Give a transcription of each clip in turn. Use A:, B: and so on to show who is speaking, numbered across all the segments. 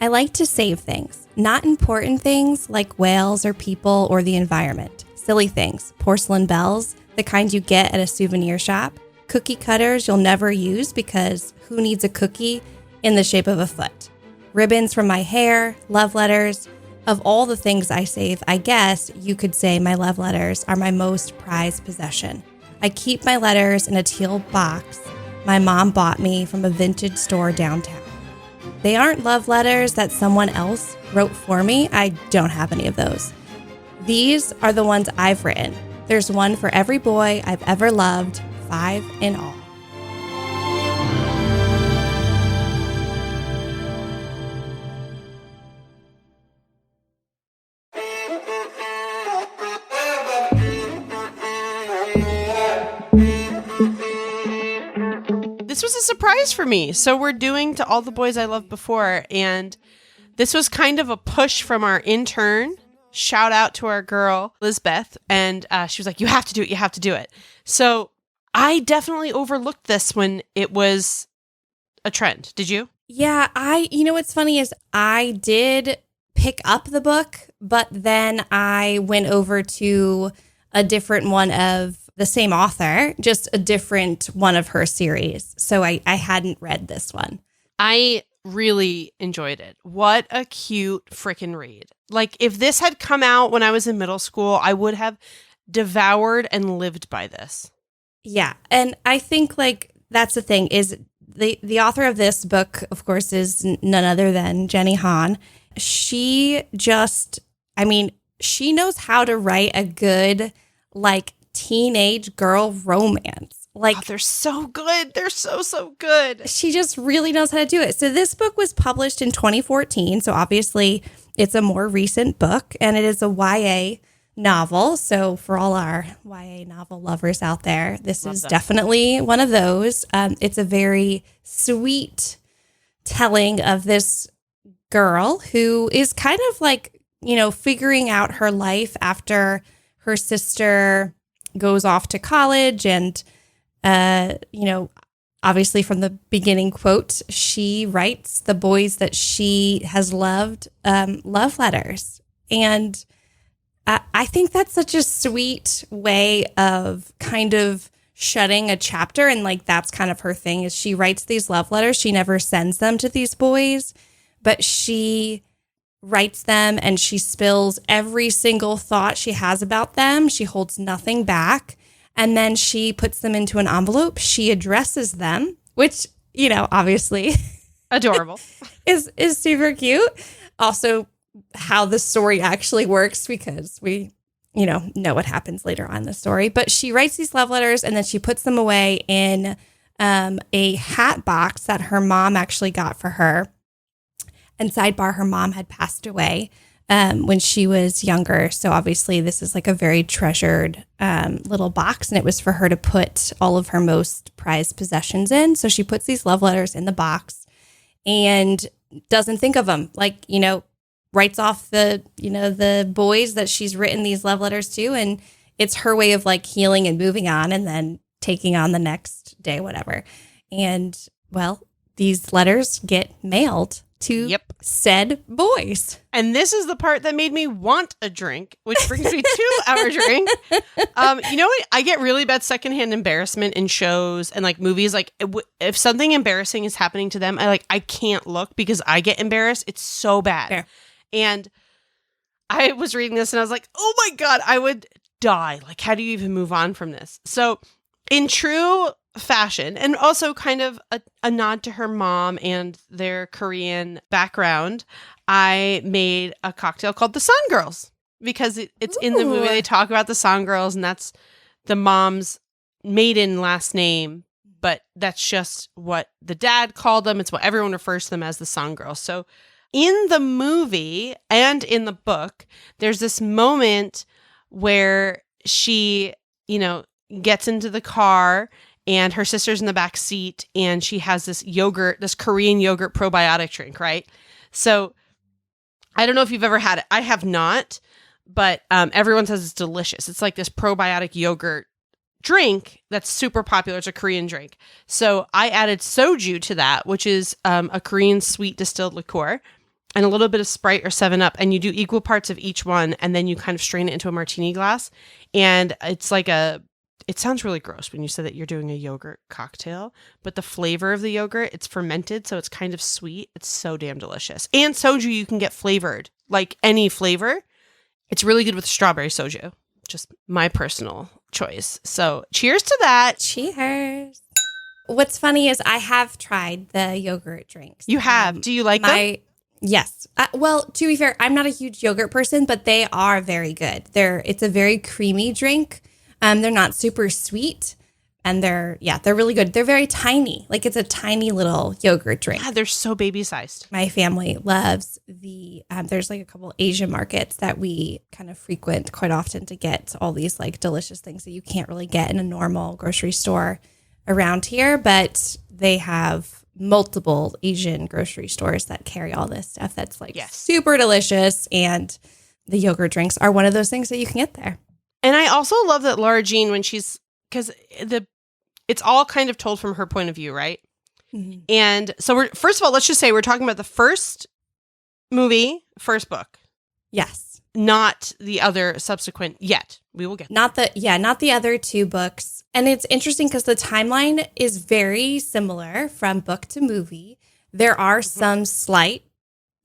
A: I like to save things, not important things like whales or people or the environment. Silly things, porcelain bells, the kind you get at a souvenir shop, cookie cutters you'll never use because who needs a cookie in the shape of a foot? Ribbons from my hair, love letters. Of all the things I save, I guess you could say my love letters are my most prized possession. I keep my letters in a teal box my mom bought me from a vintage store downtown. They aren't love letters that someone else wrote for me. I don't have any of those. These are the ones I've written. There's one for every boy I've ever loved, 5 in all.
B: This was a surprise for me. So we're doing To All the Boys I Loved Before, and this was kind of a push from our intern. Shout out to our girl, Lizbeth, and she was like, you have to do it, you have to do it. So I definitely overlooked this when it was a trend. Did you?
A: Yeah, you know what's funny is I did pick up the book, but then I went over to a different one of the same author, just a different one of her series. So I hadn't read this one.
B: I really enjoyed it. What a cute freaking read. Like, if this had come out when I was in middle school, I would have devoured and lived by this.
A: Yeah. And I think, like, that's the thing is the author of this book, of course, is none other than Jenny Han. She just, she knows how to write a good, like, teenage girl romance. Like,
B: they're so good. They're so good.
A: She just really knows how to do it. So this book was published in 2014. So obviously it's a more recent book, and it is a YA novel. So for all our YA novel lovers out there, this is definitely one of those. It's a very sweet telling of this girl who is kind of like, figuring out her life after her sister goes off to college, and obviously from the beginning quote, she writes the boys that she has loved love letters. And I think that's such a sweet way of kind of shutting a chapter. And like, that's kind of her thing is she writes these love letters. She never sends them to these boys, but she writes them and she spills every single thought she has about them. She holds nothing back. And then she puts them into an envelope. She addresses them, which, obviously
B: adorable
A: is super cute. Also, how the story actually works, because we, know what happens later on in the story. But she writes these love letters and then she puts them away in a hat box that her mom actually got for her. And sidebar, her mom had passed away when she was younger. So obviously this is like a very treasured little box, and it was for her to put all of her most prized possessions in. So she puts these love letters in the box and doesn't think of them. Like, writes off the boys that she's written these love letters to. And it's her way of like healing and moving on and then taking on the next day, whatever. And well, these letters get mailed to said boys.
B: And this is the part that made me want a drink, which brings me to our drink. You know what? I get really bad secondhand embarrassment in shows and like movies. Like if something embarrassing is happening to them, I can't look because I get embarrassed. It's so bad. Fair. And I was reading this and I was like, oh my God, I would die. Like, how do you even move on from this? So in true fashion, and also kind of a nod to her mom and their Korean background, I made a cocktail called the Sun Girls, because it's in the movie. They talk about the Sun Girls, and that's the mom's maiden last name, but that's just what the dad called them. It's what everyone refers to them as, the Sun Girls. So in the movie and in the book, there's this moment where she, gets into the car and her sister's in the back seat, and she has this Korean yogurt probiotic drink, right? So I don't know if you've ever had it. I have not, but everyone says it's delicious. It's like this probiotic yogurt drink that's super popular. It's a Korean drink. So I added soju to that, which is a Korean sweet distilled liqueur. and a little bit of Sprite or 7-Up, and you do equal parts of each one, and then you kind of strain it into a martini glass. And it's like it sounds really gross when you say that you're doing a yogurt cocktail, but the flavor of the yogurt, it's fermented, so it's kind of sweet. It's so damn delicious. And soju you can get flavored, like any flavor. It's really good with strawberry soju. Just my personal choice. So cheers to that.
A: Cheers. What's funny is I have tried the yogurt drinks.
B: You have. Do you like them?
A: Yes. Well, to be fair, I'm not a huge yogurt person, but they are very good. It's a very creamy drink. They're not super sweet, and they're really good. They're very tiny. Like, it's a tiny little yogurt drink.
B: Yeah, they're so baby sized.
A: My family loves there's like a couple Asian markets that we kind of frequent quite often to get all these like delicious things that you can't really get in a normal grocery store around here, but they have multiple Asian grocery stores that carry all this stuff that's like super delicious, and the yogurt drinks are one of those things that you can get there.
B: And I also love that Lara Jean, because it's all kind of told from her point of view, right? Mm-hmm. And so first of all, let's just say we're talking about the first movie, first book.
A: Yes.
B: Not the other subsequent yet. We will get
A: not the other two books. And it's interesting because the timeline is very similar from book to movie. There are some slight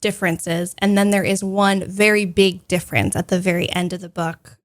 A: differences, and then there is one very big difference at the very end of the book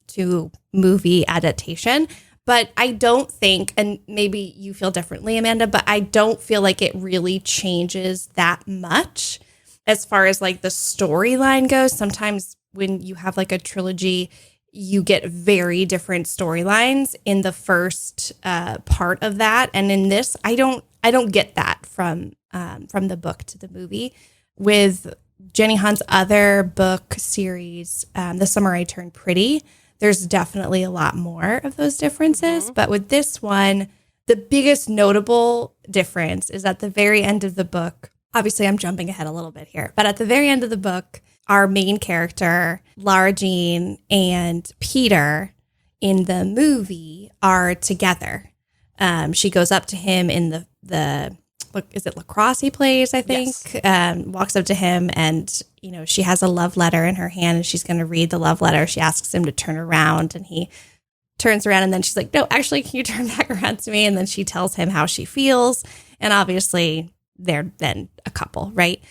A: to movie adaptation. But I don't think, and maybe you feel differently, Amanda, but I don't feel like it really changes that much as far as like the storyline goes. Sometimes when you have like a trilogy, you get very different storylines in the first part of that. And in this, I don't get that from the book to the movie. With Jenny Han's other book series, The Summer I Turned Pretty, there's definitely a lot more of those differences. Mm-hmm. But with this one, the biggest notable difference is at the very end of the book. Obviously, I'm jumping ahead a little bit here, but at the very end of the book, our main character, Lara Jean, and Peter in the movie are together. She goes up to him in the is it lacrosse he plays, I think? Yes. Walks up to him, and she has a love letter in her hand, and she's going to read the love letter. She asks him to turn around, and he turns around, and then she's like, no, actually, can you turn back around to me? And then she tells him how she feels, and obviously they're then a couple, right?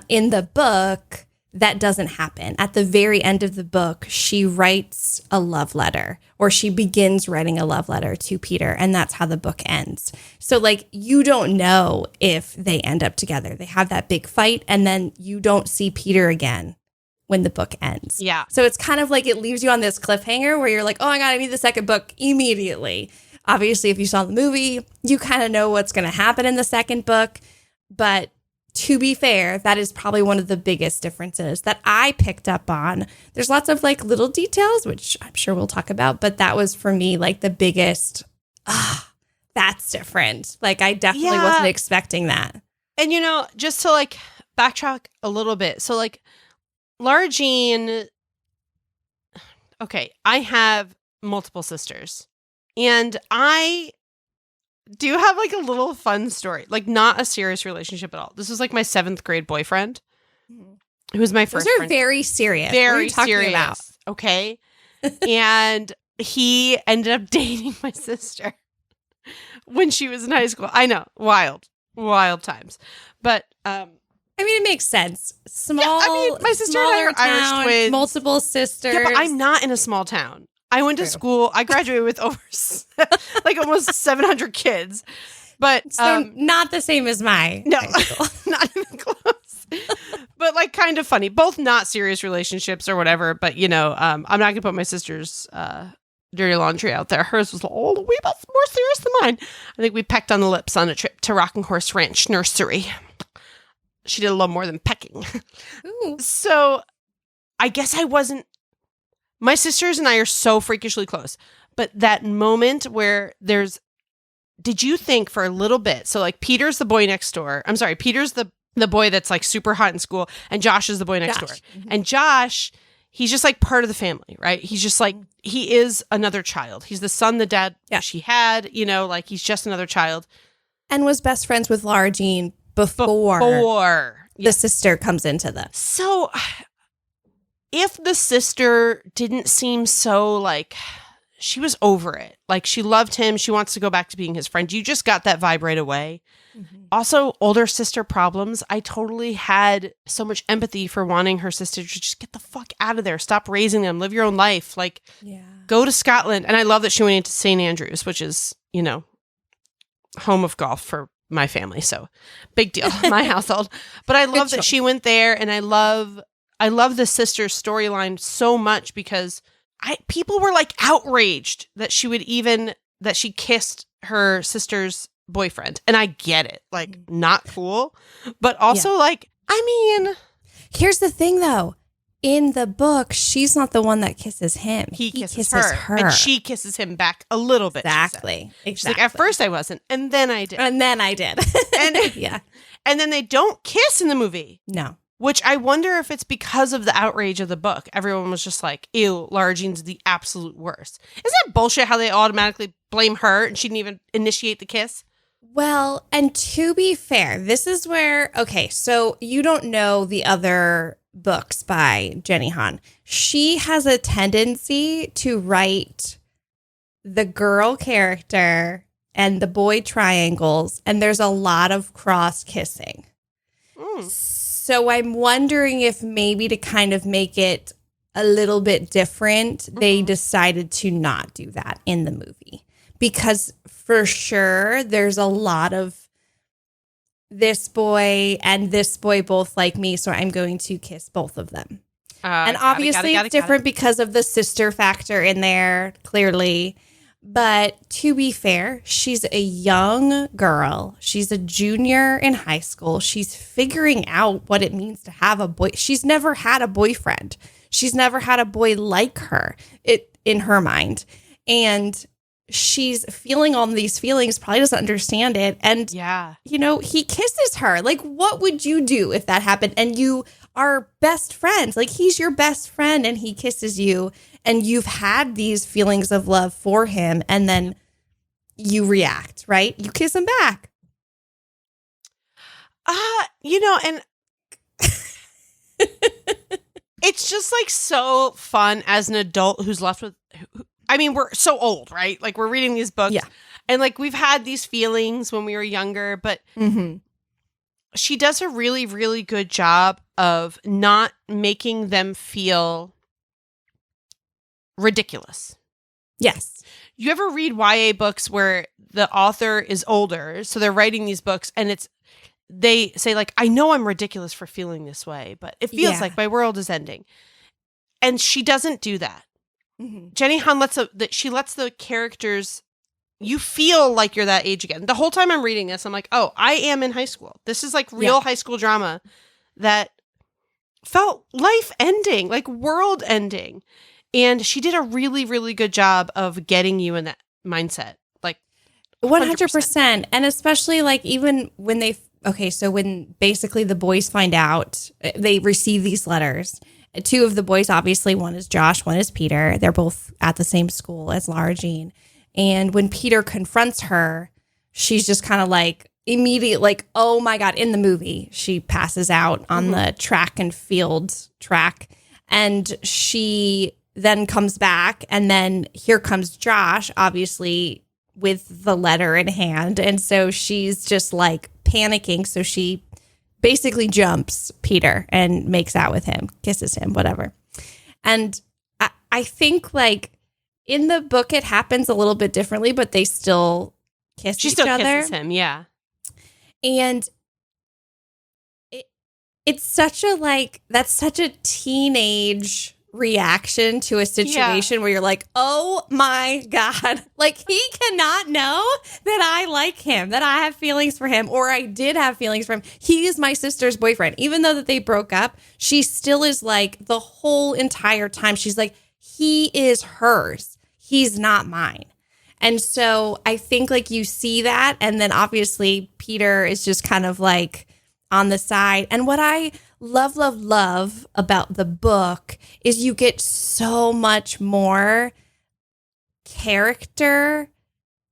A: In the book, that doesn't happen. At the very end of the book, she writes a love letter, or she begins writing a love letter to Peter, and that's how the book ends. So, like, you don't know if they end up together. They have that big fight, and then you don't see Peter again when the book ends.
B: Yeah.
A: So it's kind of like it leaves you on this cliffhanger where you're like, oh my God, I need the second book immediately. Obviously, if you saw the movie, you kind of know what's going to happen in the second book, but to be fair, that is probably one of the biggest differences that I picked up on. There's lots of like little details, which I'm sure we'll talk about, but that was for me like the biggest, that's different. Like I definitely wasn't expecting that.
B: And just to like backtrack a little bit. So like Lara Jean, okay, I have multiple sisters, and I do have like a little fun story, like not a serious relationship at all. This was like my 7th grade boyfriend, who was my first
A: Those are
B: friend.
A: very serious.
B: Very
A: what are you talking
B: serious.
A: About?
B: Okay. And he ended up dating my sister when she was in high school. I know. Wild times. But,
A: I mean, it makes sense. Small,
B: my sister and I are Irish twins.
A: Multiple sisters.
B: Yeah, but I'm not in a small town. I went to school. I graduated with over like almost 700 kids, but
A: so not the same as my
B: no, not even close. But like kind of funny. Both not serious relationships or whatever. But I'm not gonna put my sister's dirty laundry out there. Hers was a wee bit more serious than mine. I think we pecked on the lips on a trip to Rocking Horse Ranch Nursery. She did a little more than pecking.
A: Ooh.
B: So I guess I wasn't. My sisters and I are so freakishly close, but that moment where did you think for a little bit? So like Peter's the boy next door. I'm sorry, Peter's the boy that's like super hot in school, and Josh is the boy next door. Mm-hmm. And Josh, he's just like part of the family, right? He's just like, he is another child. He's the son the dad she had, like he's just another child.
A: And was best friends with Lara Jean before the sister comes into this.
B: So if the sister didn't seem so like she was over it, like she loved him, she wants to go back to being his friend, you just got that vibe right away. Mm-hmm. Also, older sister problems. I totally had so much empathy for wanting her sister to just get the fuck out of there. Stop raising them. Live your own life. Like, go to Scotland. And I love that she went into St. Andrews, which is, you know, home of golf for my family. So big deal, my household. But I love that she went there, and I love the sister's storyline so much because people were like outraged that she kissed her sister's boyfriend. And I get it. Like, not cool. But also like, I mean,
A: here's the thing though. In the book, she's not the one that kisses him.
B: He kisses her. And she kisses him back a little bit.
A: Exactly.
B: She's like, at first I wasn't. And then I did.
A: And
B: yeah. And then they don't kiss in the movie.
A: No.
B: Which I wonder if it's because of the outrage of the book. Everyone was just like, ew, Lara Jean's the absolute worst. Isn't that bullshit how they automatically blame her and she didn't even initiate the kiss?
A: Well, and to be fair, this is where, okay, so you don't know the other books by Jenny Han. She has a tendency to write the girl character and the boy triangles, and there's a lot of cross kissing. So I'm wondering if maybe to kind of make it a little bit different, they decided to not do that in the movie. Because for sure, there's a lot of this boy and this boy both like me, so I'm going to kiss both of them. And obviously it's different because of the sister factor in there, clearly. But to be fair, she's a young girl. She's a junior in high school. She's figuring out what it means to have a boy. She's never had a boyfriend. She's never had a boy like her in her mind. And she's feeling all these feelings, probably doesn't understand it. And, you know, he kisses her. Like, what would you do if that happened? And you are best friends. Like, he's your best friend and he kisses you. And you've had these feelings of love for him. And then you react, right? You kiss him back.
B: You know, and it's just like so fun as an adult who's left with... I mean, we're so old, right? Like, we're reading these books.
A: Yeah.
B: And, like, we've had these feelings when we were younger. But she does a really, really good job of not making them feel ridiculous.
A: Yes.
B: You ever read YA books where the author is older, so they're writing these books, and they say, like, I know I'm ridiculous for feeling this way, but it feels like my world is ending. And she doesn't do that. Jenny Han lets the characters, you feel like you're that age again. The whole time I'm reading this, I'm like, oh, I am in high school. This is like real high school drama that felt life ending, like world ending. And she did a really, really good job of getting you in that mindset. Like
A: 100%. And especially like even when when basically the boys find out, they receive these letters. Two of the boys, obviously, one is Josh, one is Peter. They're both at the same school as Lara Jean. And when Peter confronts her, she's just kind of like immediate, like, oh my God, in the movie, she passes out on the track and field track. And she then comes back. And then here comes Josh, obviously, with the letter in hand. And so she's just like panicking. So she basically jumps Peter and makes out with him, kisses him, whatever. And I think like in the book, it happens a little bit differently, but they still kiss each other. She still kisses
B: him, yeah.
A: And it's such a like, that's such a teenage reaction to a situation where you're like, oh my God, like he cannot know that I like him, that I have feelings for him, or I did have feelings for him. He is my sister's boyfriend. Even though that they broke up, she still is like the whole entire time. She's like, he is hers. He's not mine. And so I think like you see that. And then obviously Peter is just kind of like on the side. And what I love about the book is you get so much more character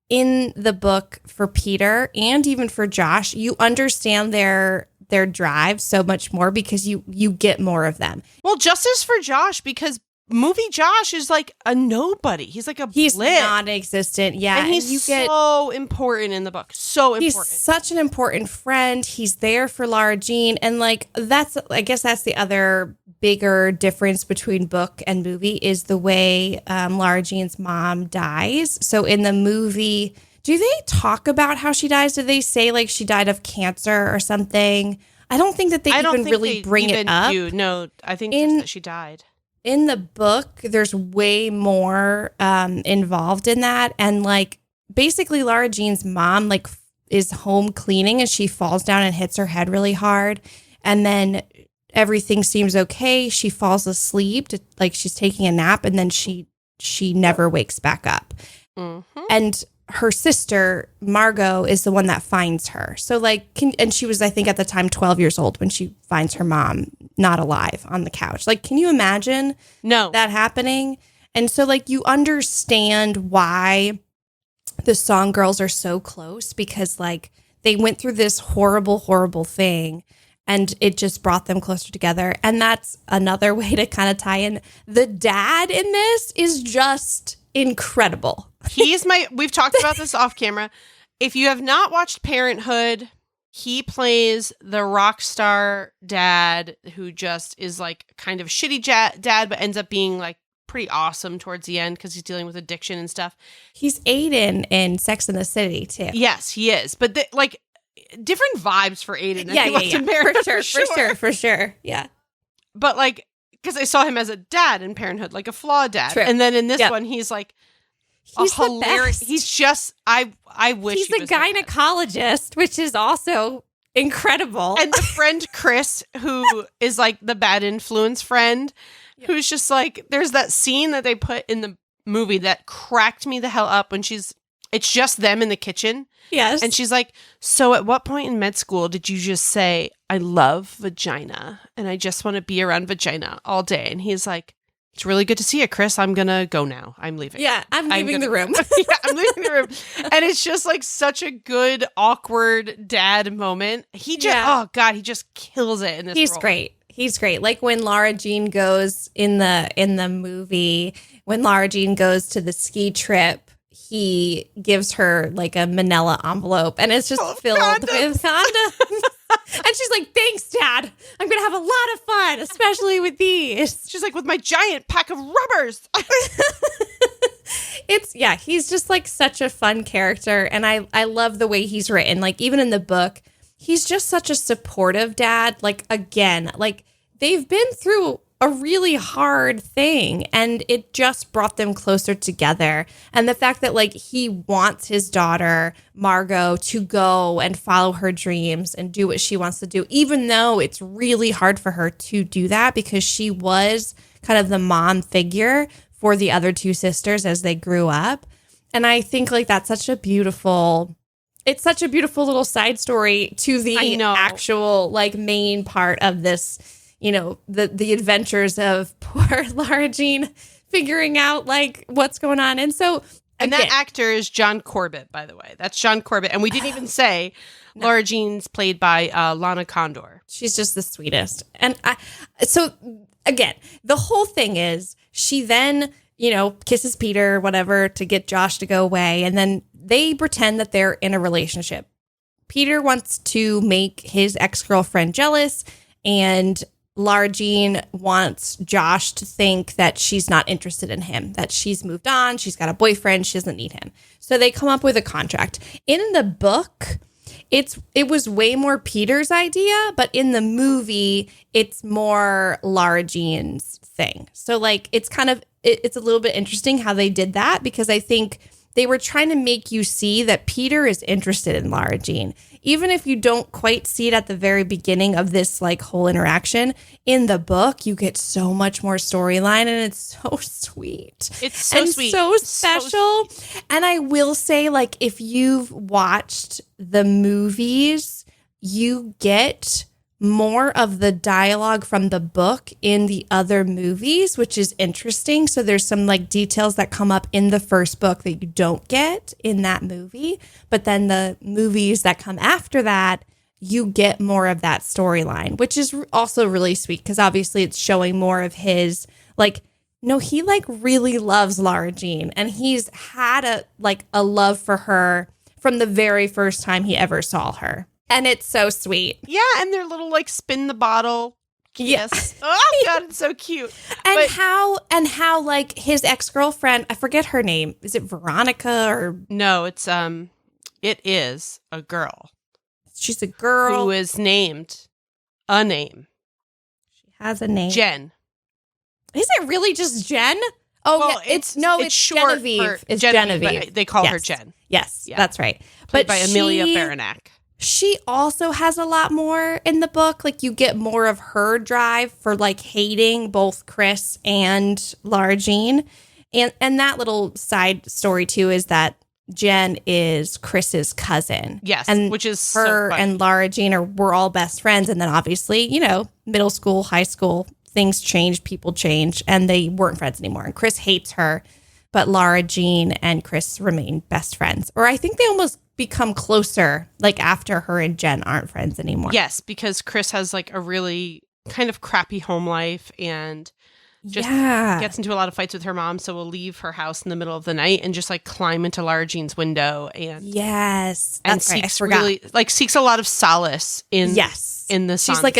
A: in the book for Peter and even for Josh. You understand their their drive so much more because you get more of them.
B: Well, justice for Josh, because movie Josh is like a nobody. He's like
A: he's
B: blip.
A: non-existent. Yeah.
B: And he's so important in the book. So important.
A: He's such an important friend. He's there for Lara Jean. And like, I guess that's the other bigger difference between book and movie is the way Lara Jean's mom dies. So in the movie, do they talk about how she dies? Do they say like she died of cancer or something? I don't think that they really bring it up.
B: No, I think just that she died.
A: In the book, there's way more involved in that. And like basically Lara Jean's mom like is home cleaning and she falls down and hits her head really hard. And then everything seems okay. She falls asleep, like she's taking a nap, and then she never wakes back up. Mm-hmm. And her sister, Margot, is the one that finds her. So like, and she was, I think at the time, 12 years old when she finds her mom not alive on the couch. Like, can you imagine that happening? And so like, you understand why the Song Girls are so close because like they went through this horrible, horrible thing and it just brought them closer together. And that's another way to kind of tie in. The dad in this is just incredible.
B: We've talked about this off camera. If you have not watched Parenthood, he plays the rock star dad who just is like kind of shitty dad, but ends up being like pretty awesome towards the end because he's dealing with addiction and stuff.
A: He's Aiden in Sex and the City too.
B: Yes, he is. But like different vibes for Aiden.
A: For sure. Yeah.
B: But like, because I saw him as a dad in Parenthood, like a flawed dad. True. And then in this one, he's like,
A: he's hilarious.
B: He's just, I wish
A: he's a gynecologist, which is also incredible.
B: And the friend Chris, who is like the bad influence friend, who's just like, there's that scene that they put in the movie that cracked me the hell up when it's just them in the kitchen.
A: Yes.
B: And she's like, so at what point in med school did you just say, I love vagina and I just want to be around vagina all day? And he's like, it's really good to see you, Chris. I'm going to go now. I'm leaving.
A: Yeah, I'm leaving the room.
B: Yeah, I'm leaving the room. And it's just like such a good, awkward dad moment. He just, oh God, he just kills it in this
A: He's
B: role.
A: great. He's great. Like when Lara Jean goes in the movie, when Lara Jean goes to the ski trip, he gives her like a manila envelope and it's just filled with condoms. And she's like, thanks, Dad. I'm going to have a lot of fun, especially with these.
B: She's like, with my giant pack of rubbers.
A: He's just like such a fun character. And I love the way he's written. Like even in the book, he's just such a supportive dad. Like, again, like they've been through a really hard thing and it just brought them closer together. And the fact that like he wants his daughter Margot to go and follow her dreams and do what she wants to do, even though it's really hard for her to do that because she was kind of the mom figure for the other two sisters as they grew up. And I think like that's such a beautiful little side story to the actual like main part of this, you know, the adventures of poor Lara Jean figuring out like what's going on. And so,
B: and that actor is John Corbett, by the way. That's John Corbett. And we didn't even say Lara Jean's played by Lana Condor.
A: She's just the sweetest. And so again, the whole thing is she then, you know, kisses Peter, whatever, to get Josh to go away. And then they pretend that they're in a relationship. Peter wants to make his ex-girlfriend jealous, and Lara Jean wants Josh to think that she's not interested in him, that she's moved on, she's got a boyfriend, she doesn't need him. So they come up with a contract. In the book, it was way more Peter's idea, but in the movie, it's more Lara Jean's thing. So like it's kind of it's a little bit interesting how they did that because I think they were trying to make you see that Peter is interested in Lara Jean. Even if you don't quite see it at the very beginning of this like whole interaction, in the book, you get so much more storyline and it's so sweet.
B: It's so sweet.
A: So special. And I will say, like, if you've watched the movies, you get more of the dialogue from the book in the other movies, which is interesting. So there's some like details that come up in the first book that you don't get in that movie. But then the movies that come after that, you get more of that storyline, which is also really sweet because obviously it's showing more of his, like, no, he like really loves Lara Jean, and he's had a love for her from the very first time he ever saw her. And it's so sweet.
B: Yeah, and their little like spin the bottle kiss.
A: Yes.
B: Oh God, it's so cute.
A: And how like his ex-girlfriend, I forget her name. Is it Veronica or
B: no, it is a girl.
A: She's a girl
B: who is named a name.
A: She has a name.
B: Jen.
A: Is it really just Jen? Oh,
B: well,
A: yeah, it's short
B: Genevieve.
A: It's Genevieve.
B: They call her Jen.
A: Yes, that's right.
B: Played by Amelia Baranak.
A: She also has a lot more in the book. Like, you get more of her drive for like hating both Chris and Lara Jean. And that little side story too is that Jen is Chris's cousin.
B: Yes,
A: and
B: which is
A: her
B: so
A: and Lara Jean were all best friends. And then obviously, you know, middle school, high school, things change, people change, and they weren't friends anymore. And Chris hates her, but Lara Jean and Chris remain best friends. Or I think they almost become closer, like after her and Jen aren't friends anymore.
B: Yes, because Chris has like a really kind of crappy home life and just gets into a lot of fights with her mom, so will leave her house in the middle of the night and just like climb into Lara Jean's window and seeks a lot of solace in the San family.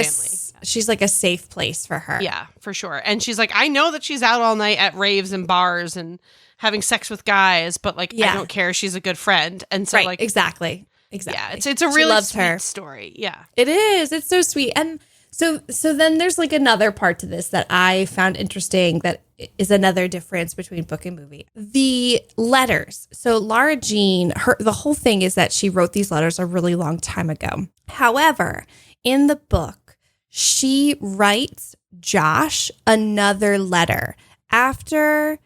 A: She's like a safe place for her.
B: Yeah, for sure. And she's like, I know that she's out all night at raves and bars and having sex with guys, but like I don't care. She's a good friend, and so like
A: exactly.
B: Yeah, it's a really sweet story. Yeah,
A: it is. It's so sweet. And so then there's like another part to this that I found interesting that is another difference between book and movie. The letters. So Lara Jean, the whole thing is that she wrote these letters a really long time ago. However, in the book, she writes Josh another letter. After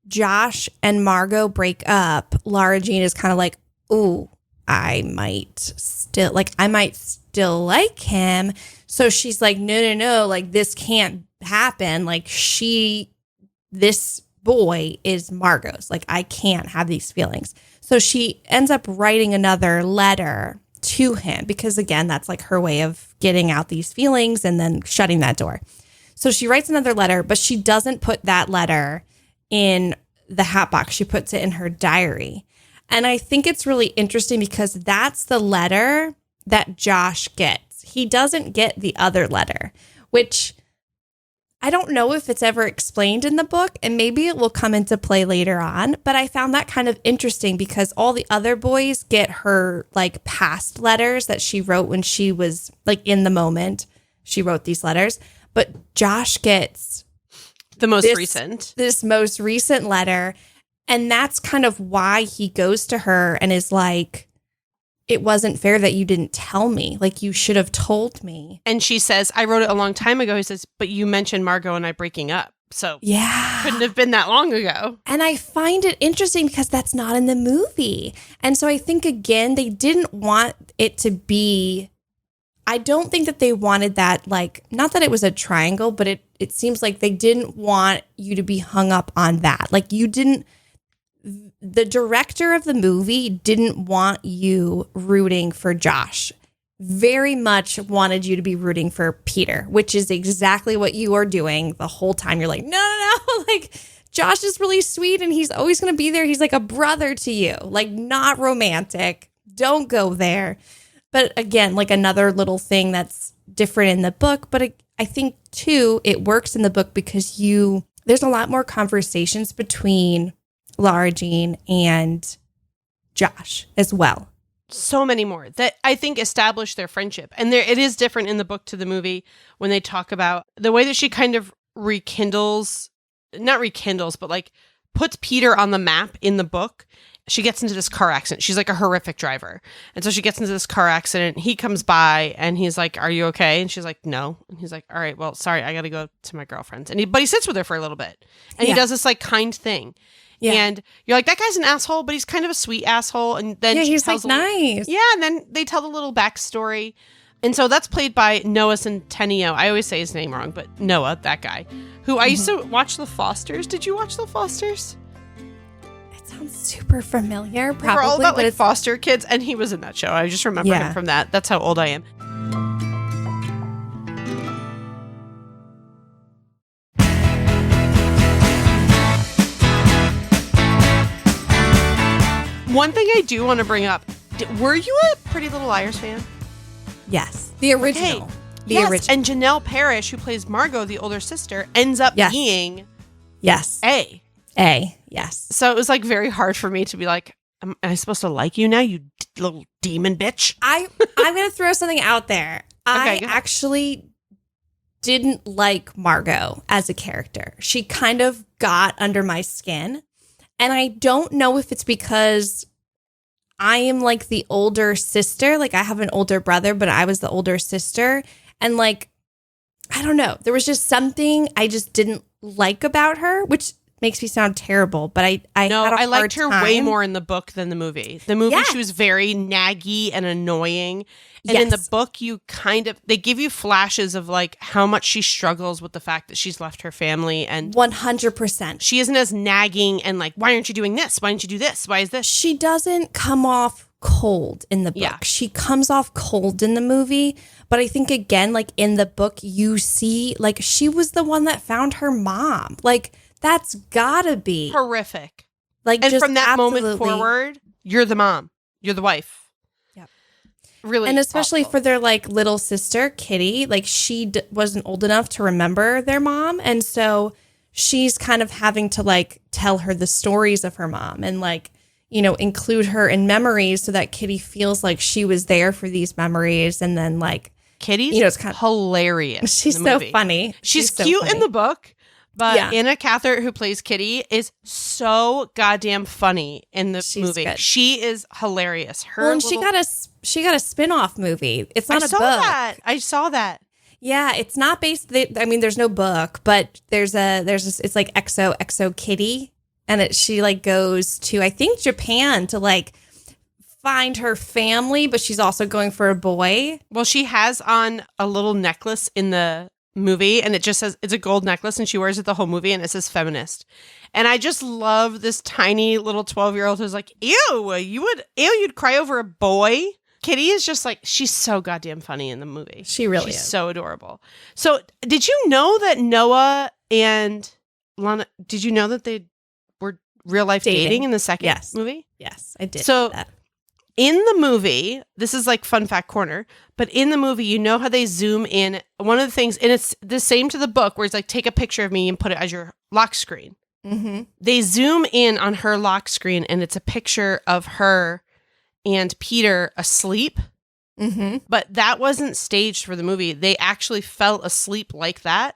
A: Josh and Margot break up, Lara Jean is kind of like, ooh, I might still like him. So she's like, no, like this can't happen. Like this boy is Margot's. Like I can't have these feelings. So she ends up writing another letter to him because again, that's like her way of getting out these feelings and then shutting that door. So she writes another letter, but she doesn't put that letter in the hat box. She puts it in her diary. And I think it's really interesting because that's the letter that Josh gets. He doesn't get the other letter, which I don't know if it's ever explained in the book, and maybe it will come into play later on. But I found that kind of interesting because all the other boys get her like past letters that she wrote when she was like in the moment. She wrote these letters, but Josh gets
B: the this
A: most recent letter. And that's kind of why he goes to her and is like, it wasn't fair that you didn't tell me. Like, you should have told me.
B: And she says, I wrote it a long time ago. He says, but you mentioned Margot and I breaking up. So
A: yeah,
B: couldn't have been that long ago.
A: And I find it interesting because that's not in the movie. And so I think, again, they didn't want it to be, I don't think that they wanted that, like, not that it was a triangle, but it seems like they didn't want you to be hung up on that. Like, the director of the movie didn't want you rooting for Josh. Very much wanted you to be rooting for Peter, which is exactly what you are doing the whole time. You're like, no. Like, Josh is really sweet and he's always going to be there. He's like a brother to you, like not romantic. Don't go there. But again, like another little thing that's different in the book. But I think, too, it works in the book because there's a lot more conversations between Lara Jean and Josh as well.
B: So many more that I think establish their friendship. And it is different in the book to the movie when they talk about the way that she kind of not rekindles, but like puts Peter on the map in the book. She gets into this car accident. She's like a horrific driver. And so she gets into this car accident. He comes by and he's like, are you okay? And she's like, no. And he's like, all right, well, sorry, I got to go to my girlfriend's. But he sits with her for a little bit. And he does this like kind thing. Yeah. And you're like, that guy's an asshole, but he's kind of a sweet asshole. And then
A: he's like nice.
B: Yeah. And then they tell the little backstory. And so that's played by Noah Centineo. I always say his name wrong, but Noah, that guy, who I used to watch The Fosters. Did you watch The Fosters?
A: It sounds super familiar,
B: They
A: probably.
B: were all about
A: but
B: like
A: it's
B: foster kids, and he was in that show. I just remember him from that. That's how old I am. One thing I do want to bring up, were you a Pretty Little Liars fan?
A: Yes. The original.
B: Okay.
A: The
B: Yes,
A: original.
B: and Janelle Parrish, who plays Margot, the older sister, ends up being
A: yes.
B: A.
A: Yes.
B: So it was like very hard for me to be like, am I supposed to like you now, you little demon bitch?
A: I'm going to throw something out there. I
B: go ahead.
A: actually didn't like Margot as a character. She kind of got under my skin. And I don't know if it's because I am like the older sister. Like I have an older brother, but I was the older sister. And like, I don't know. There was just something I just didn't like about her, which makes me sound terrible. But I
B: liked her way
A: time.
B: more in the book than the movie. The movie,
A: Yes.
B: she was very naggy and annoying. And in the book, they give you flashes of like how much she struggles with the fact that she's left her family. And
A: 100%.
B: she isn't as nagging and like, why aren't you doing this? Why didn't you do this? Why is this?
A: She doesn't come off cold in the book.
B: Yeah.
A: She comes off cold in the movie. But I think, again, like in the book, you see, like she was the one that found her mom. Like that's gotta be
B: horrific.
A: Like,
B: and
A: just
B: from that moment
A: absolutely
B: forward, you're the mom. You're the wife.
A: Yep.
B: Really.
A: And especially
B: awful.
A: for their like little sister, Kitty, like she wasn't old enough to remember their mom. And so she's kind of having to like tell her the stories of her mom and like, you know, include her in memories so that Kitty feels like she was there for these memories. And then like
B: Kitty's,
A: you know, it's kind of
B: hilarious.
A: She's so funny.
B: She's
A: so
B: cute
A: funny.
B: in the book, but
A: Yeah.
B: Anna Cathert, who plays Kitty, is so goddamn funny in the
A: She's
B: movie.
A: good.
B: She is hilarious. Her
A: Well, and
B: little-
A: she got a spin-off movie. It's not
B: I
A: a
B: saw
A: book.
B: that. I saw that.
A: Yeah, it's not based. I mean, there's no book, but there's this. It's like XO Kitty, and she like goes to I think Japan to like find her family, but she's also going for a boy.
B: Well, she has on a little necklace in the movie, and it just says it's a gold necklace, and she wears it the whole movie, and it says feminist. And I just love this tiny little 12-year-old who's like, ew, you'd cry over a boy. Kitty is just like, she's so goddamn funny in the movie.
A: She really
B: She's
A: is.
B: so adorable. So did you know that Noah and Lana, did you know that they were real life dating in the second
A: Yes.
B: movie?
A: Yes, I did.
B: So-
A: know that.
B: In the movie, this is like fun fact corner, but in the movie, you know how they zoom in. One of the things, and it's the same to the book where it's like, take a picture of me and put it as your lock screen.
A: Mm-hmm.
B: They zoom in on her lock screen and it's a picture of her and Peter asleep,
A: Mm-hmm.
B: but that wasn't staged for the movie. They actually fell asleep like that.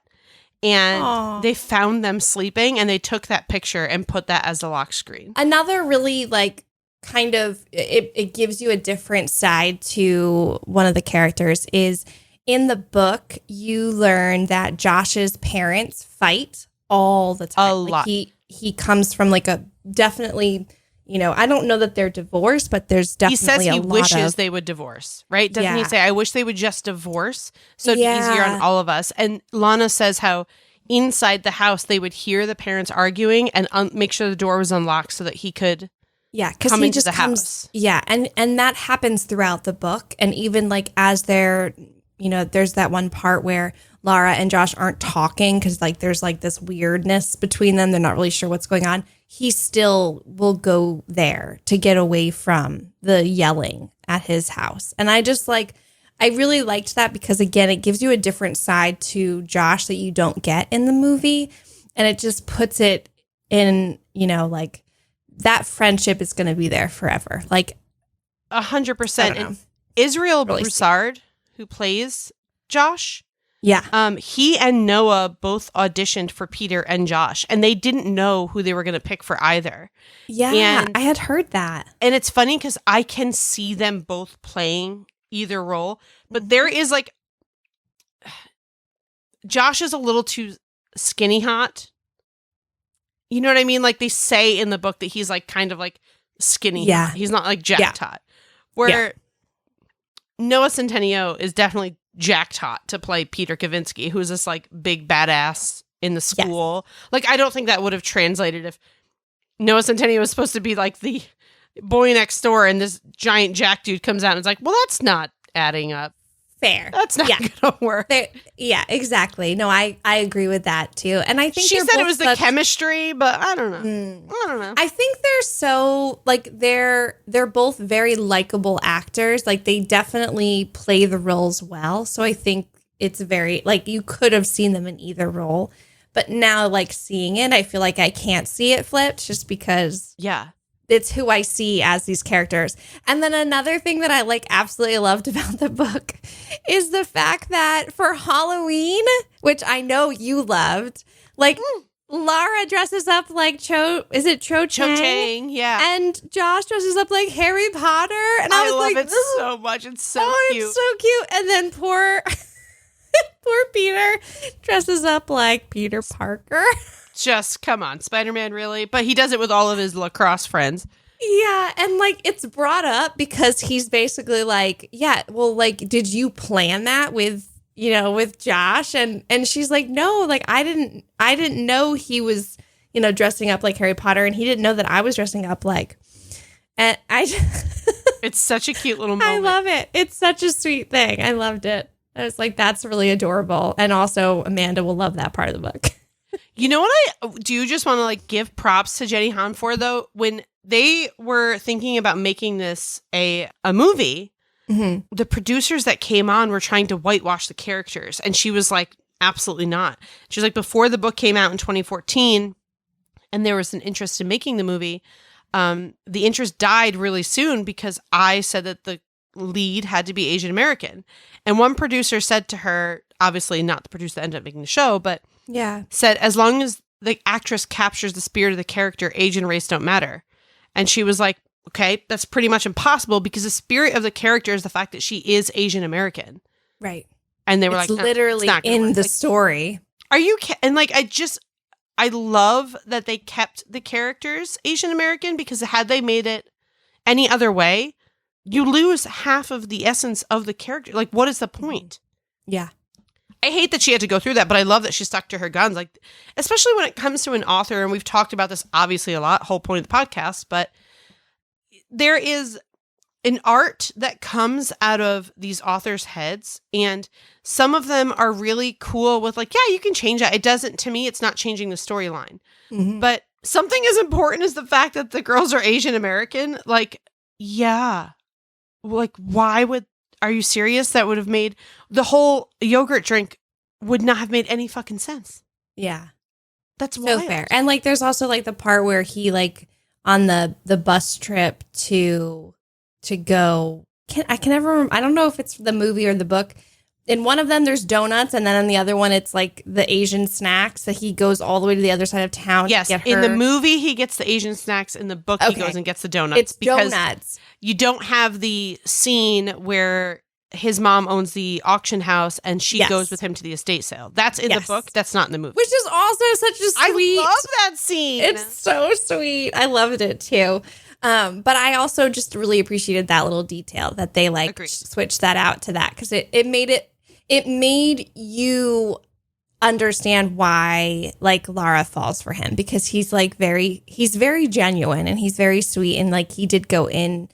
B: And
A: Aw.
B: they found them sleeping and they took that picture and put that as the lock screen.
A: Another really like kind of it gives you a different side to one of the characters is in the book you learn that Josh's parents fight all the time.
B: A
A: Like,
B: lot.
A: He comes from like a definitely, you know, I don't know that they're divorced, but there's
B: He says
A: definitely
B: he
A: a lot
B: wishes
A: of
B: they would divorce, right? Doesn't he
A: Yeah.
B: say, I wish they would just divorce so it'd be
A: Yeah.
B: easier on all of us? And Lana says how inside the house they would hear the parents arguing and make sure the door was unlocked so that he could
A: yeah, because
B: come
A: he
B: into
A: just
B: the
A: comes,
B: house.
A: yeah, and that happens throughout the book, and even like as they're, you know, there's that one part where Lara and Josh aren't talking because like there's like this weirdness between them. They're not really sure what's going on. He still will go there to get away from the yelling at his house, and I just like I really liked that because again, it gives you a different side to Josh that you don't get in the movie, and it just puts it in, you know, like. That friendship is going to be there forever. Like
B: 100%.
A: I don't know.
B: And Israel
A: Really
B: Broussard, who plays Josh,
A: yeah,
B: he and Noah both auditioned for Peter and Josh, and they didn't know who they were going to pick for either.
A: yeah.
B: And-
A: I had heard that.
B: And it's funny because I can see them both playing either role, but there is like Josh is a little too skinny hot. You know what I mean? Like they say in the book that he's like kind of like skinny.
A: Yeah.
B: Hot. He's not like jacked hot. Where Noah Centineo is definitely jacked hot to play Peter Kavinsky, who's this like big badass in the school. Like I don't think that would have translated if Noah Centineo was supposed to be like the boy next door, and this giant Jack dude comes out and is like, well, that's not adding up.
A: Fair.
B: That's not gonna work.
A: Yeah, exactly. No, I agree with that too. And I think
B: she said it was the chemistry, but I don't know. I don't know.
A: I think they're so like they're both very likable actors. Like they definitely play the roles well. So I think it's very like you could have seen them in either role. But now like seeing it, I feel like I can't see it flipped just because it's who I see as these characters. And then another thing that I like absolutely loved about the book is the fact that for Halloween, which I know you loved, like Lara dresses up like Cho Chang?
B: Cho Chang, yeah.
A: And Josh dresses up like Harry Potter. And I was
B: love
A: like,
B: it so much. It's so cute.
A: It's so cute. And then poor Peter dresses up like Peter Parker.
B: Just come on, Spider-Man, really? But he does it with all of his lacrosse friends.
A: Yeah, and like it's brought up because he's basically like, yeah, well, like, did you plan that with Josh? And she's like, no, like I didn't know he was, dressing up like Harry Potter, and he didn't know that I was dressing up like. And
B: it's such a cute little moment.
A: I love it. It's such a sweet thing. I loved it. I was like, that's really adorable, and also Amanda will love that part of the book.
B: You know what I do just want to like give props to Jenny Han for though? When they were thinking about making this a movie, the producers that came on were trying to whitewash the characters. And she was like, absolutely not. She was like, before the book came out in 2014 and there was an interest in making the movie, the interest died really soon because I said that the lead had to be Asian American. And one producer said to her, obviously not the producer that ended up making the show, but said, as long as the actress captures the spirit of the character, age and race don't matter. And she was like, okay, that's pretty much impossible because the spirit of the character is the fact that she is Asian American.
A: Right.
B: And they were like,
A: literally in the story.
B: Are you, and like, I love that they kept the characters Asian American because had they made it any other way, you lose half of the essence of the character. Like, what is the point?
A: Yeah.
B: I hate that she had to go through that, but I love that she stuck to her guns. Like, especially when it comes to an author, and we've talked about this obviously a lot, whole point of the podcast, but there is an art that comes out of these authors' heads, and some of them are really cool with like, yeah, you can change that. It doesn't, to me, it's not changing the storyline. But something as important as the fact that the girls are Asian American, like, yeah. Like, are you serious? That would have made the whole yogurt drink would not have made any fucking sense.
A: Yeah.
B: That's
A: so
B: wild.
A: Fair. And like, there's also like the part where he like on the bus trip to go, I can never remember. I don't know if it's the movie or the book. In one of them, there's donuts. And then on the other one, it's like the Asian snacks that he goes all the way to the other side of town.
B: Yes.
A: To get her.
B: In the movie, he gets the Asian snacks. In the book, he goes and gets the donuts.
A: It's donuts.
B: You don't have the scene where his mom owns the auction house and she goes with him to the estate sale. That's in the book. That's not in the movie.
A: Which is also such a sweet.
B: I love that scene.
A: It's so sweet. I loved it too. But I also just really appreciated that little detail that they like switched that out to that because it made you understand why like Lara falls for him because he's very genuine and he's very sweet and like he did go in.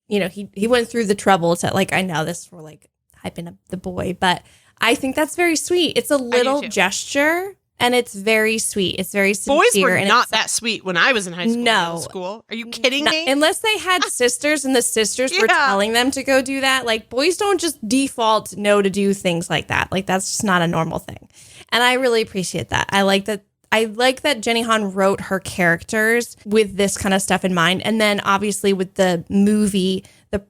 A: He went through the trouble to like, I know this for like hyping up the boy, but I think that's very sweet. It's a little gesture and it's very sweet. It's very sincere.
B: Boys were not that sweet when I was in high school.
A: No.
B: School. Are you kidding me?
A: Unless they had sisters and the sisters were telling them to go do that. Like boys don't just default know to do things like that. Like that's just not a normal thing. And I really appreciate that. I like that Jenny Han wrote her characters with this kind of stuff in mind. And then obviously with the movie, the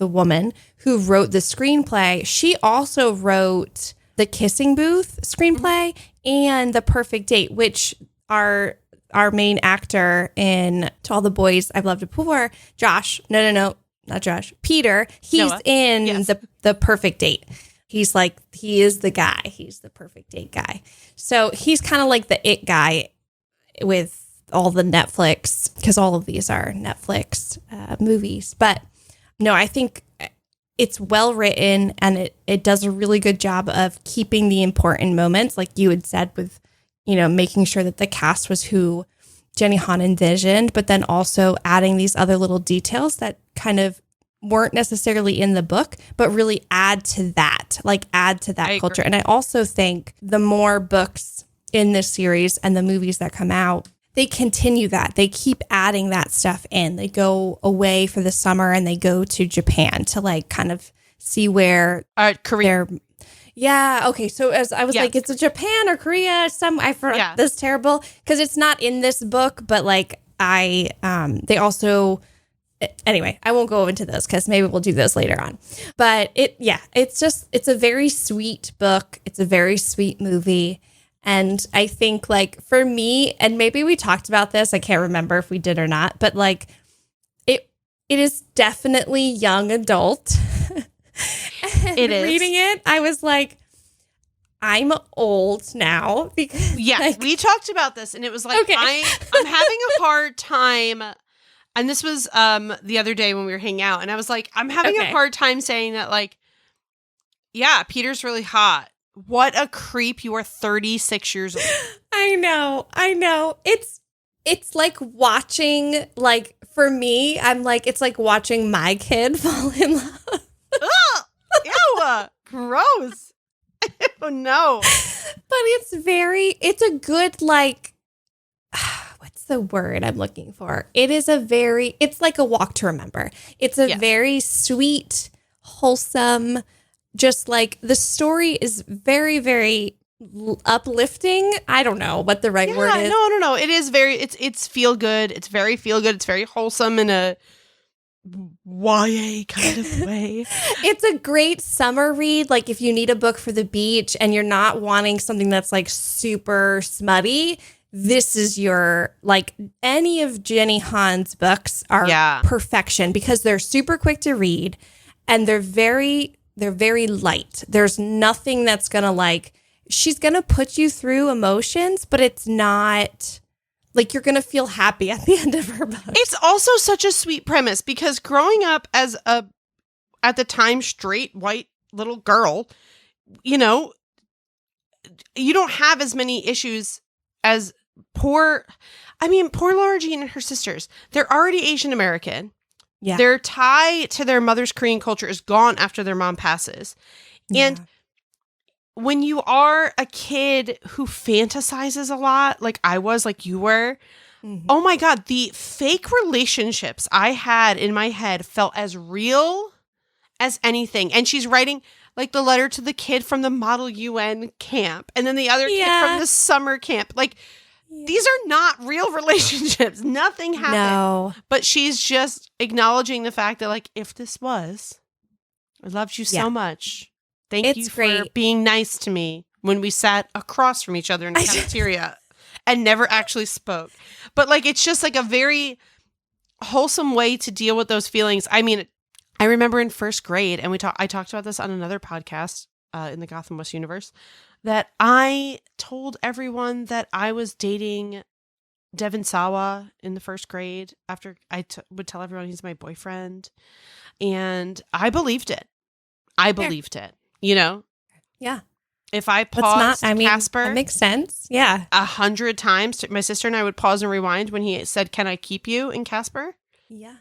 A: woman who wrote the screenplay, she also wrote the Kissing Booth screenplay and The Perfect Date, which are our main actor in To All the Boys I've Loved Before, Josh. No, not Josh. Peter. He's
B: Noah.
A: In the Perfect Date. He's like, he is the guy. He's the perfect date guy. So he's kind of like the it guy with all the Netflix, because all of these are Netflix movies. But no, I think it's well written and it does a really good job of keeping the important moments, like you had said, with, making sure that the cast was who Jenny Han envisioned, but then also adding these other little details that kind of weren't necessarily in the book, but really add to that culture. And I also think the more books in this series and the movies that come out, they continue that. They keep adding that stuff in. They go away for the summer and they go to Japan to like kind of see where
B: Korea.
A: Yeah. Okay. So as I was like, it's a Japan or Korea. I forgot this terrible because it's not in this book, but like they also. Anyway, I won't go into those because maybe we'll do those later on. But it's a very sweet book. It's a very sweet movie. And I think like for me, and maybe we talked about this, I can't remember if we did or not, but like it is definitely young adult.
B: It is.
A: Reading it, I was like, I'm old now because
B: we talked about this and it was like, okay. I'm having a hard time. And this was the other day when we were hanging out, and I was like, I'm having a hard time saying that, like, yeah, Peter's really hot. What a creep. You are 36 years old.
A: I know. It's like watching, like, for me, I'm like, it's like watching my kid fall in love.
B: Ugh! Ew! Gross. Oh, no.
A: But it's a good, like, what's the word I'm looking for? It's like a walk to remember. It's a very sweet, wholesome, just like the story is very, very uplifting. I don't know what the right word is.
B: No. It is it's feel good. It's very feel good. It's very wholesome in a YA kind of way.
A: It's a great summer read. Like if you need a book for the beach and you're not wanting something that's like super smutty, this is your, like, any of Jenny Han's books are perfection because they're super quick to read and they're very light. There's nothing that's going to, like, she's going to put you through emotions, but it's not, like, you're going to feel happy at the end of her book.
B: It's also such a sweet premise because growing up as at the time, straight, white little girl, you know, you don't have as many issues as poor Lara Jean and her sisters. They're already Asian American. Yeah. Their tie to their mother's Korean culture is gone after their mom passes. And when you are a kid who fantasizes a lot, like I was, like you were, oh my God, the fake relationships I had in my head felt as real as anything. And she's writing like the letter to the kid from the Model UN camp and then the other kid from the summer camp. Like, these are not real relationships. Nothing happened. No. But she's just acknowledging the fact that, like, if this was, I loved you so much. Thank you for being nice to me when we sat across from each other in the cafeteria and never actually spoke. But, like, it's just, like, a very wholesome way to deal with those feelings. I mean, I remember in first grade, and I talked about this on another podcast in the Gotham West universe, that I told everyone that I was dating Devin Sawa in the first grade after I would tell everyone he's my boyfriend. And I believed it. You know?
A: Yeah.
B: If I paused Casper.
A: That makes sense. Yeah.
B: 100 times, my sister and I would pause and rewind when he said, "Can I keep you?" in Casper.
A: Yeah.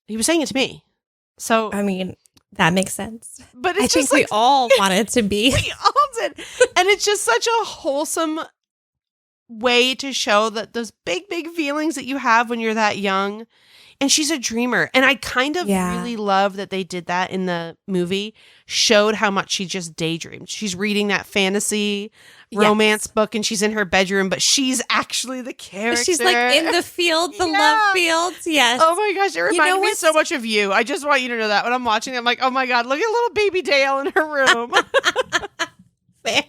B: He was saying it to me. So,
A: I mean, that makes sense.
B: But it's
A: I think we all want it to be.
B: We all did. And it's just such a wholesome way to show that those big, big feelings that you have when you're that young. And she's a dreamer. And I kind of really love that they did that in the movie, showed how much she just daydreamed. She's reading that fantasy romance book and she's in her bedroom, but she's actually the character.
A: She's like in the field, the love fields. Yes.
B: Oh my gosh, it reminded me so much of you. I just want you to know that when I'm watching it, I'm like, oh my God, look at little baby Dayelle in her room.
A: That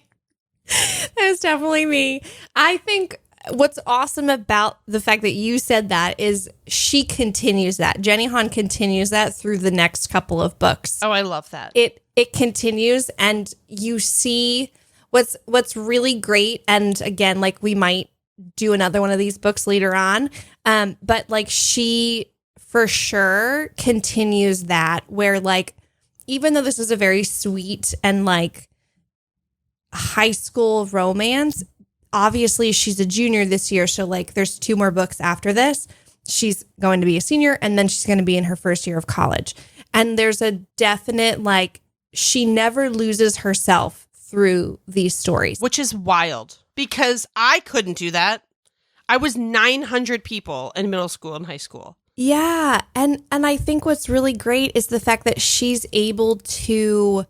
A: is definitely me. I think what's awesome about the fact that you said that is she continues that. Jenny Han continues that through the next couple of books.
B: Oh, I love that.
A: It continues and you see what's really great. And again, like we might do another one of these books later on. But like she for sure continues that where like, even though this is a very sweet and like high school romance, obviously she's a junior this year. So like there's 2 more books after this. She's going to be a senior and then she's going to be in her first year of college. And there's a definite, like, she never loses herself through these stories.
B: Which is wild because I couldn't do that. I was 900 people in middle school and high school.
A: Yeah. And I think what's really great is the fact that she's able to,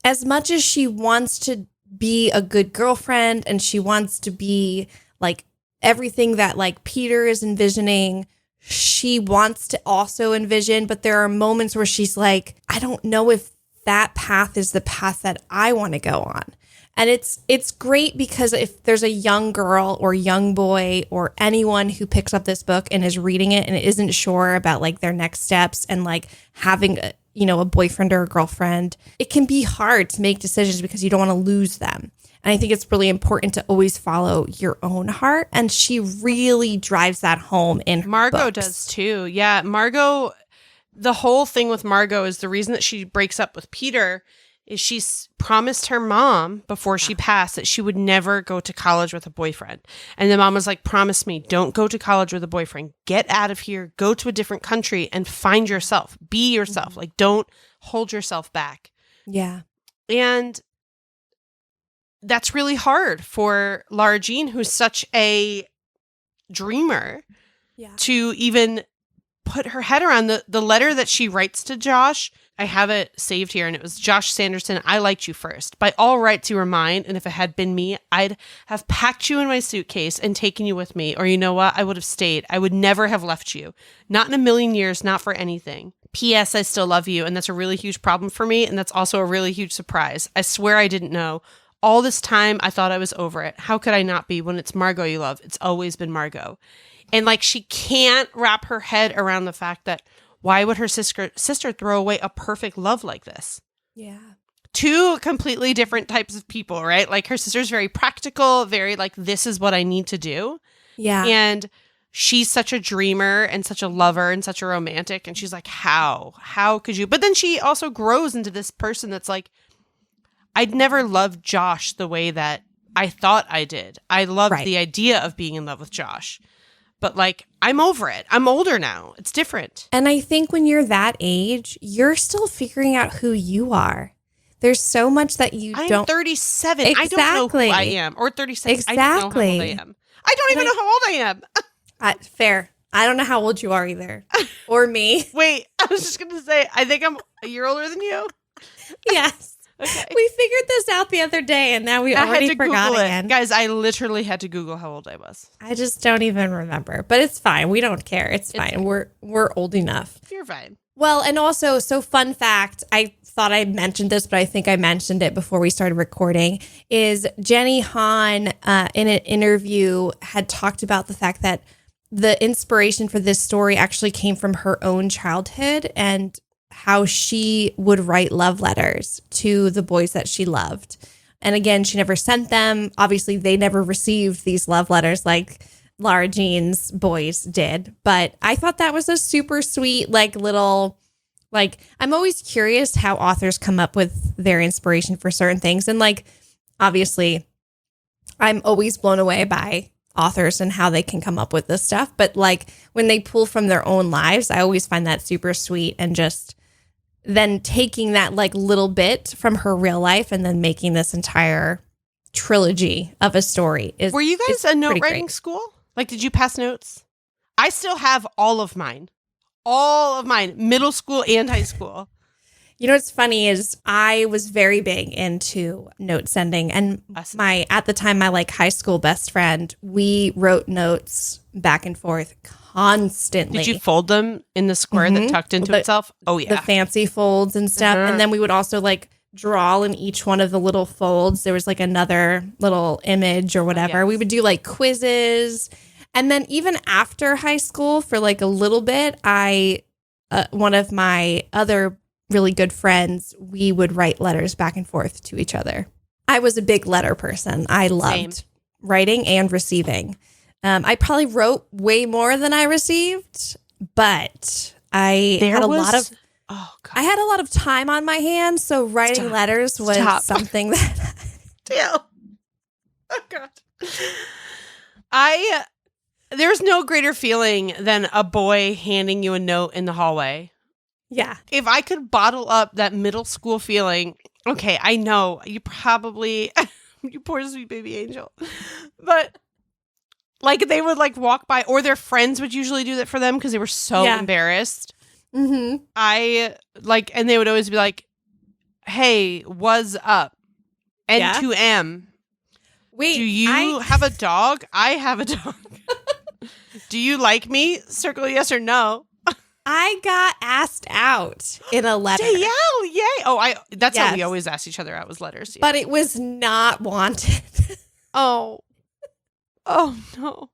A: as much as she wants to be a good girlfriend and she wants to be like everything that like Peter is envisioning, she wants to also envision, but there are moments where she's like, I don't know if that path is the path that I want to go on. And it's great because if there's a young girl or young boy or anyone who picks up this book and is reading it and isn't sure about like their next steps and like having a boyfriend or a girlfriend, it can be hard to make decisions because you don't want to lose them. And I think it's really important to always follow your own heart. And she really drives that home in her
B: Margot
A: books.
B: does too. Yeah, Margot, the whole thing with Margot is the reason that she breaks up with Peter is she's promised her mom before she passed that she would never go to college with a boyfriend. And the mom was like, promise me, don't go to college with a boyfriend. Get out of here, go to a different country and find yourself. Be yourself. Like, don't hold yourself back.
A: Yeah.
B: And that's really hard for Lara Jean, who's such a dreamer, to even put her head around the letter that she writes to Josh. I have it saved here, and it was, Josh Sanderson, I liked you first. By all rights, you were mine, and if it had been me, I'd have packed you in my suitcase and taken you with me. Or you know what? I would have stayed. I would never have left you. Not in a million years, not for anything. P.S. I still love you, and that's a really huge problem for me, and that's also a really huge surprise. I swear I didn't know. All this time, I thought I was over it. How could I not be when it's Margot you love? It's always been Margot. And like, she can't wrap her head around the fact that why would her sister throw away a perfect love like this?
A: Yeah.
B: 2 completely different types of people, right? Like, her sister's very practical, very like, this is what I need to do.
A: Yeah.
B: And she's such a dreamer and such a lover and such a romantic. And she's like, how could you? But then she also grows into this person that's like, I'd never loved Josh the way that I thought I did. I loved the idea of being in love with Josh. But like, I'm over it. I'm older now. It's different.
A: And I think when you're that age, you're still figuring out who you are. There's so much that you don't.
B: I'm 37.
A: Exactly.
B: I don't know who I am. Or 36.
A: Exactly.
B: I don't know how old I am. I don't even know how old I am.
A: Fair. I don't know how old you are either. Or me.
B: Wait, I was just going to say, I think I'm a year older than you.
A: Yes.
B: Okay.
A: We figured this out the other day and now we already forgot again.
B: Guys, I literally had to Google how old I was.
A: I just don't even remember. But it's fine. We don't care. It's fine. We're old enough.
B: You're fine.
A: Well, and also, so fun fact, I thought I mentioned this, but I think I mentioned it before we started recording, is Jenny Han in an interview had talked about the fact that the inspiration for this story actually came from her own childhood and how she would write love letters to the boys that she loved. And again, she never sent them. Obviously, they never received these love letters like Lara Jean's boys did. But I thought that was a super sweet, like, little, like, I'm always curious how authors come up with their inspiration for certain things. And like, obviously, I'm always blown away by authors and how they can come up with this stuff. But like, when they pull from their own lives, I always find that super sweet, and just then taking that like little bit from her real life and then making this entire trilogy of a story is.
B: Were you guys a note writing school? Like, did you pass notes? I still have all of mine, middle school and high school.
A: You know what's funny is I was very big into note sending, and at the time, my like high school best friend, we wrote notes back and forth constantly.
B: Did you fold them in the square that tucked into itself? Oh yeah,
A: the fancy folds and stuff. And then we would also like draw in each one of the little folds. There was like another little image or whatever. Yes. We would do like quizzes, and then even after high school, for like a little bit, one of my other really good friends, we would write letters back and forth to each other. I was a big letter person. I loved writing and receiving. I probably wrote way more than I received, but I had a lot of time on my hands, so writing letters was something that
B: Damn. Oh God. There's no greater feeling than a boy handing you a note in the hallway.
A: Yeah.
B: If I could bottle up that middle school feeling, okay, I know you probably, you poor sweet baby angel, but like they would like walk by, or their friends would usually do that for them because they were so embarrassed.
A: Mm-hmm.
B: And they would always be like, "Hey, what's up? N2M.
A: Wait,
B: do you have a dog? I have a dog. Do you like me? Circle yes or no."
A: I got asked out in a letter.
B: Dayelle, yay! Oh, that's how we always asked each other out, was letters. Yeah.
A: But it was not wanted.
B: Oh no.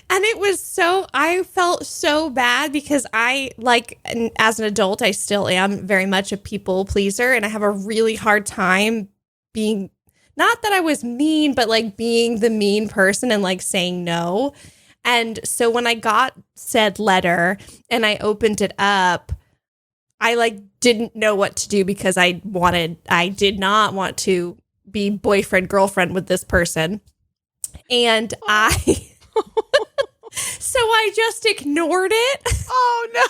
A: And it was I felt so bad because as an adult, I still am very much a people pleaser, and I have a really hard time being, not that I was mean, but like being the mean person and like saying no. And so when I got said letter and I opened it up, I like didn't know what to do because I did not want to be boyfriend, girlfriend with this person. And so I just ignored it.
B: Oh, no.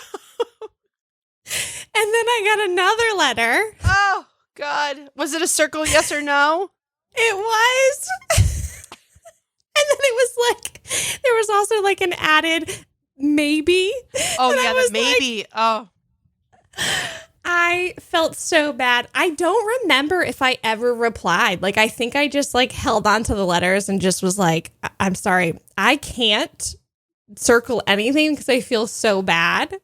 A: And then I got another letter.
B: Oh, God. Was it a circle yes or no?
A: It was. And then it was like, there was also like an added maybe.
B: Oh, yeah, the maybe. Oh.
A: I felt so bad. I don't remember if I ever replied. Like, I think I just like held on to the letters and just was like, I'm sorry, I can't circle anything because I feel so bad.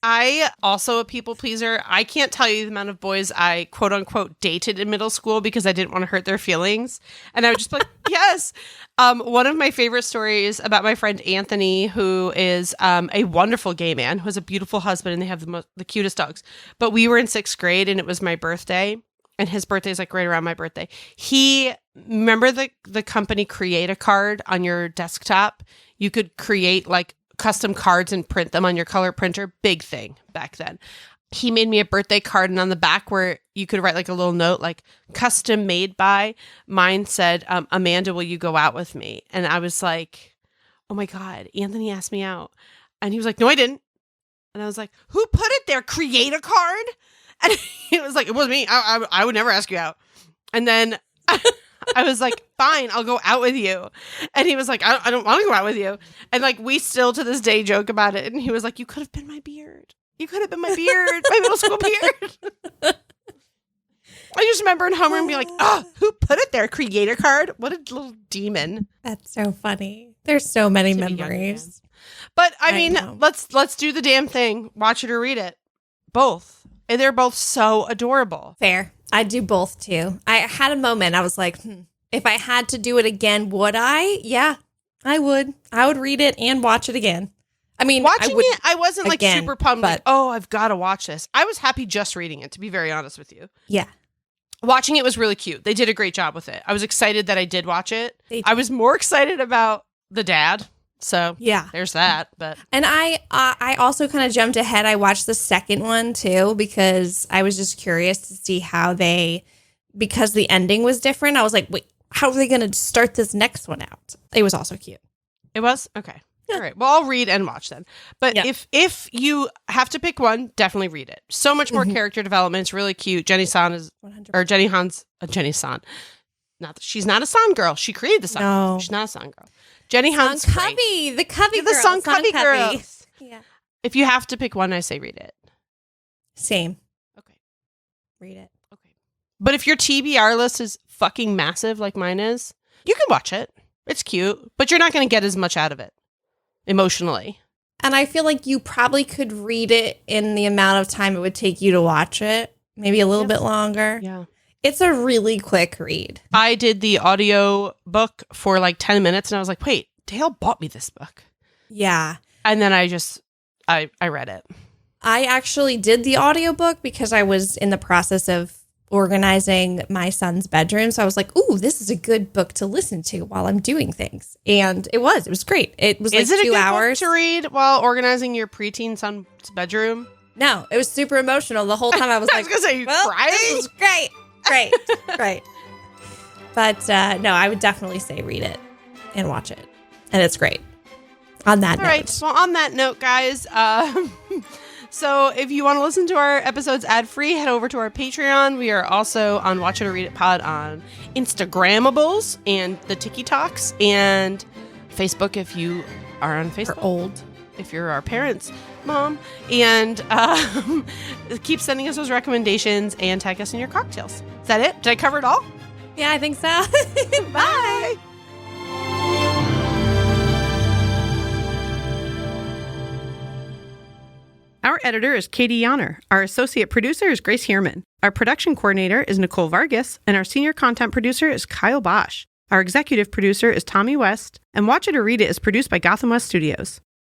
B: I also a people pleaser. I can't tell you the amount of boys I quote unquote dated in middle school because I didn't want to hurt their feelings. And I would just be like, yes. One of my favorite stories about my friend Anthony, who is a wonderful gay man, who has a beautiful husband, and they have the cutest dogs. But we were in 6th grade and it was my birthday, and his birthday is like right around my birthday. Remember the company Create a Card on your desktop? You could create like custom cards and print them on your color printer. Big thing back then. He made me a birthday card, and on the back where you could write like a little note, like custom made by, mine said, Amanda, will you go out with me? And I was like, oh my God, Anthony asked me out. And he was like, no, I didn't. And I was like, who put it there? Create a card? And he was like, it wasn't me. I would never ask you out. And then I was like, fine, I'll go out with you. And he was like, I don't want to go out with you. And like, we still to this day joke about it. And he was like, you could have been my beard. You could have been my beard, my middle school beard. I just remember in homeroom being like, oh, who put it there? Create a card? What a little demon.
A: That's so funny. There's so many memories.
B: But I mean, let's do the damn thing. Watch it or read it. Both. And they're both so adorable.
A: Fair. I do both too. I had a moment. I was like, if I had to do it again, would I? Yeah, I would. I would read it and watch it again. I mean,
B: watching it, I wasn't like
A: again,
B: super pumped. Like, oh, I've got to watch this. I was happy just reading it, to be very honest with you.
A: Yeah.
B: Watching it was really cute. They did a great job with it. I was excited that I did watch it. I was more excited about the dad. So yeah, there's that. But
A: and I also kind of jumped ahead. I watched the second one too because I was just curious to see how because the ending was different. I was like, wait, how are they going to start this next one out? It was also cute.
B: It was? Okay. Yeah. All right. Well, I'll read and watch then. But if you have to pick one, definitely read it. So much more character development. It's really cute. Jenny San is, 100%. Or Jenny Han's, Jenny San. She's not a San girl. She created the San.
A: No.
B: She's not a San girl. Jenny Han's
A: Cubby, the Cubby girls.
B: The Song Cubby girls.
A: Yeah.
B: If you have to pick one, I say read it.
A: Same.
B: Okay.
A: Read it.
B: Okay. But if your TBR list is fucking massive like mine is, you can watch it. It's cute, but you're not going to get as much out of it emotionally.
A: And I feel like you probably could read it in the amount of time it would take you to watch it. Maybe a little bit longer.
B: Yeah. It's
A: a really quick read.
B: I did the audio book for like 10 minutes and I was like, wait, Dale bought me this book.
A: Yeah.
B: And then I read it.
A: I actually did the audiobook because I was in the process of organizing my son's bedroom. So I was like, ooh, this is a good book to listen to while I'm doing things. And it was great. It was like 2 hours.
B: Is it a good book to read while organizing your preteen son's bedroom?
A: No, it was super emotional. The whole time I was like,
B: I was going to say, you cried?
A: This is great. Great. But no, I would definitely say read it. and watch it. And it's great. On that note.
B: All right. Well, on that note, guys, so if you want to listen to our episodes ad-free, head over to our Patreon. We are also on Watch It or Read It Pod on Instagramables and the TikToks and Facebook if you are on Facebook.
A: We're old.
B: If you're our parents' mom. And keep sending us those recommendations and tag us in your cocktails. Is that it? Did I cover it all?
A: Yeah, I think so. Bye.
B: Our editor is Katie Yonner. Our associate producer is Grace Heerman. Our production coordinator is Nicole Vargas. And our senior content producer is Kyle Bosch. Our executive producer is Tommy West. And Watch It or Read It is produced by Gotham West Studios.